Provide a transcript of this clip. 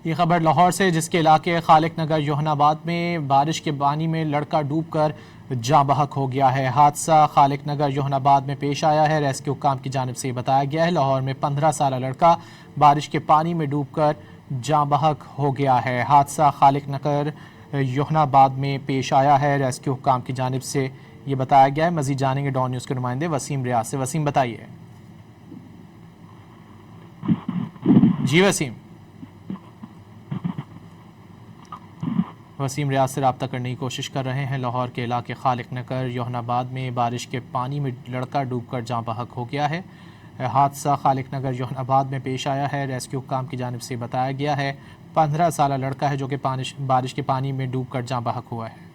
ये खबर लाहौर से, जिसके इलाके खालिक नगर योहनाबाद में बारिश के पानी में लड़का डूबकर जाँ बहक हो गया है। हादसा खालिक नगर योहनाबाद में पेश आया है। रेस्क्यू काम की जानिब से बताया गया है। लाहौर में 15 साल लड़का बारिश के पानी में डूबकर जाँ बहक हो गया है। हादसा खालिक नगर योहनाबाद में पेश आया है। रेस्क्यू काम की जानिब से ये बताया गया है। मजीद जानेंगे डॉन न्यूज़ के नुमाइंदे वसीम रियाज से। वसीम, बताइए। जी वसीम रियाज से रब्ता करने की कोशिश कर रहे हैं। लाहौर के इलाके खालिक नगर योहनाबाद में बारिश के पानी में लड़का डूबकर जाँ बहक हो गया है। हादसा खालिक नगर योहनाबाद में पेश आया है। रेस्क्यू काम की जानिब से बताया गया है। 15 साल लड़का है जो कि बारिश के पानी में डूबकर जाँ बहक हुआ है।